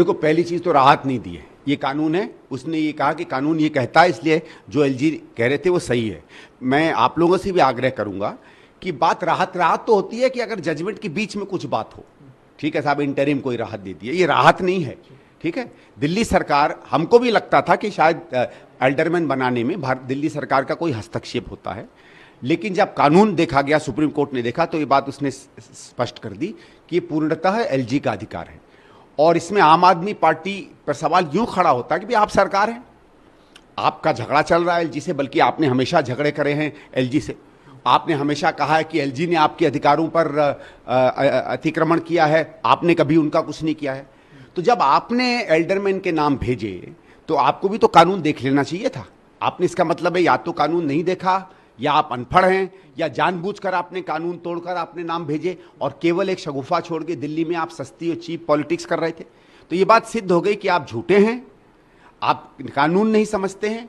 देखो, पहली चीज तो राहत नहीं दी है, ये कानून है। उसने ये कहा कि कानून ये कहता है, इसलिए जो एलजी कह रहे थे वो सही है। मैं आप लोगों से भी आग्रह करूंगा कि बात राहत तो होती है कि अगर जजमेंट के बीच में कुछ बात हो, ठीक है साहब, इंटरिम कोई राहत दे दी है, ये राहत नहीं है, ठीक है। दिल्ली सरकार, हमको भी लगता था कि शायद एल्डरमैन बनाने में दिल्ली सरकार का कोई हस्तक्षेप होता है, लेकिन जब कानून देखा गया, सुप्रीम कोर्ट ने देखा, तो ये बात उसने स्पष्ट कर दी कि ये पूर्णतः एलजी का अधिकार है। और इसमें आम आदमी पार्टी पर सवाल यूं खड़ा होता है कि भाई आप सरकार हैं, आपका झगड़ा चल रहा है एलजी से, बल्कि आपने हमेशा झगड़े करे हैं एलजी से। आपने हमेशा कहा है कि एलजी ने आपके अधिकारों पर अतिक्रमण किया है, आपने कभी उनका कुछ नहीं किया है। तो जब आपने एल्डरमैन के नाम भेजे तो आपको भी तो कानून देख लेना चाहिए था। आपने, इसका मतलब है या तो कानून नहीं देखा, या आप अनपढ़ हैं, या जानबूझकर आपने कानून तोड़कर आपने नाम भेजे और केवल एक शगुफा छोड़ के दिल्ली में आप सस्ती और चीप पॉलिटिक्स कर रहे थे। तो ये बात सिद्ध हो गई कि आप झूठे हैं, आप कानून नहीं समझते हैं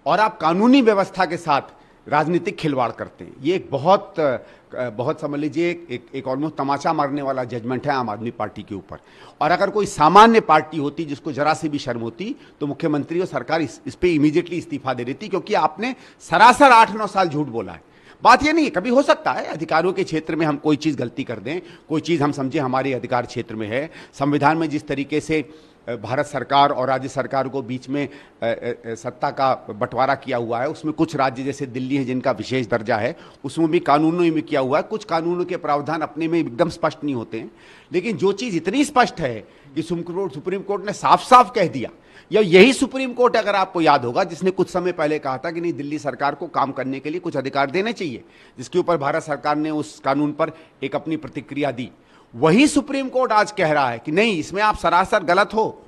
और आप कानूनी व्यवस्था के साथ राजनीतिक खिलवाड़ करते हैं। ये एक बहुत समझ लीजिए एक ऑलमोस्ट तमाचा मारने वाला जजमेंट है आम आदमी पार्टी के ऊपर। और अगर कोई सामान्य पार्टी होती जिसको जरा सी भी शर्म होती तो मुख्यमंत्री और सरकार इस पे इमीडिएटली इस्तीफा दे देती, क्योंकि आपने सरासर 8-9 साल झूठ बोला है। बात ये नहीं है, कभी हो सकता है अधिकारों के क्षेत्र में हम कोई चीज़ गलती कर दें, कोई चीज़ हम समझे हमारे अधिकार क्षेत्र में है। संविधान में जिस तरीके से भारत सरकार और राज्य सरकार को बीच में सत्ता का बंटवारा किया हुआ है, उसमें कुछ राज्य जैसे दिल्ली है जिनका विशेष दर्जा है, उसमें भी कानूनों में किया हुआ है। कुछ कानूनों के प्रावधान अपने में एकदम स्पष्ट नहीं होते हैं, लेकिन जो चीज़ इतनी स्पष्ट है कि सुप्रीम कोर्ट ने साफ साफ कह दिया, या यही सुप्रीम कोर्ट, अगर आपको याद होगा, जिसने कुछ समय पहले कहा था कि नहीं, दिल्ली सरकार को काम करने के लिए कुछ अधिकार देने चाहिए, जिसके ऊपर भारत सरकार ने उस कानून पर एक अपनी प्रतिक्रिया दी। वही सुप्रीम कोर्ट आज कह रहा है कि नहीं, इसमें आप सरासर गलत हो।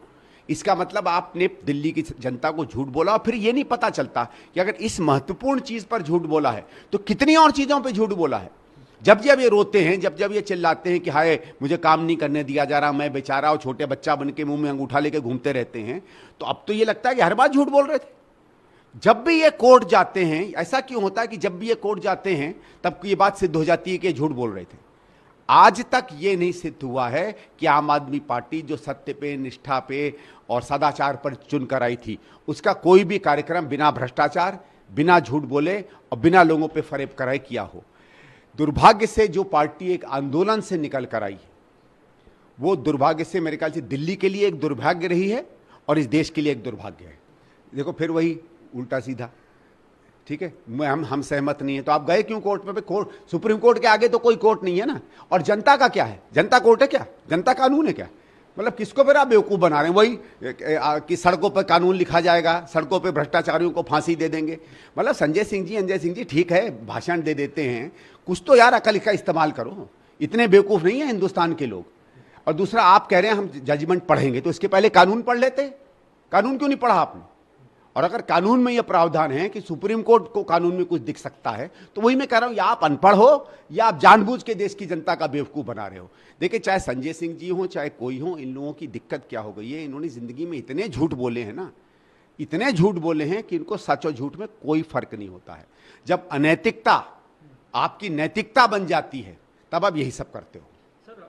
इसका मतलब आपने दिल्ली की जनता को झूठ बोला। और फिर ये नहीं पता चलता कि अगर इस महत्वपूर्ण चीज पर झूठ बोला है तो कितनी और चीजों पर झूठ बोला है। जब जब ये रोते हैं, जब जब ये चिल्लाते हैं कि हाय मुझे काम नहीं करने दिया जा रहा, मैं बेचारा और छोटे बच्चा बन के मुंह में अंगूठा लेके घूमते रहते हैं, तो अब तो ये लगता है कि हर बात झूठ बोल रहे थे। जब भी ये कोर्ट जाते हैं, ऐसा क्यों होता है कि जब भी ये कोर्ट जाते हैं तब ये बात सिद्ध हो जाती है कि झूठ बोल रहे थे। आज तक ये नहीं सिद्ध हुआ है कि आम आदमी पार्टी जो सत्य पे, निष्ठा पे और सदाचार पर चुनकर आई थी, उसका कोई भी कार्यक्रम बिना भ्रष्टाचार, बिना झूठ बोले और बिना लोगों पे फरेब कराए किया हो। दुर्भाग्य से जो पार्टी एक आंदोलन से निकल कर आई, वो दुर्भाग्य से मेरे ख्याल से दिल्ली के लिए एक दुर्भाग्य रही है और इस देश के लिए एक दुर्भाग्य है। देखो फिर वही उल्टा सीधा, ठीक है। हम सहमत नहीं है तो आप गए क्यों कोर्ट पे? कोर्ट, सुप्रीम कोर्ट के आगे तो कोई कोर्ट नहीं है ना। और जनता का क्या है? जनता कोर्ट है क्या? जनता कानून है क्या? मतलब किसको फिर आप बेवकूफ़ बना रहे हैं? वही कि सड़कों पर कानून लिखा जाएगा, सड़कों पे भ्रष्टाचारियों को फांसी दे देंगे। मतलब संजय सिंह जी, अंजय सिंह जी, ठीक है भाषण दे देते हैं, कुछ तो यार अकल का इस्तेमाल करो। इतने बेवकूफ़ नहीं है हिंदुस्तान के लोग। और दूसरा, आप कह रहे हैं हम जजमेंट पढ़ेंगे, तो इसके पहले कानून पढ़ लेते। कानून क्यों नहीं पढ़ा आपने? और अगर कानून में यह प्रावधान है कि सुप्रीम कोर्ट को कानून में कुछ दिख सकता है, तो वही मैं कह रहा हूं, या आप अनपढ़ हो या आप जानबूझ के देश की जनता का बेवकूफ बना रहे हो। देखिए, चाहे संजय सिंह जी हो चाहे कोई हो, इन लोगों की दिक्कत क्या हो गई है, इन्होंने जिंदगी में इतने झूठ बोले हैं ना, इतने झूठ बोले हैं कि इनको सच और झूठ में कोई फर्क नहीं होता है। जब अनैतिकता आपकी नैतिकता बन जाती है तब आप यही सब करते हो। सर,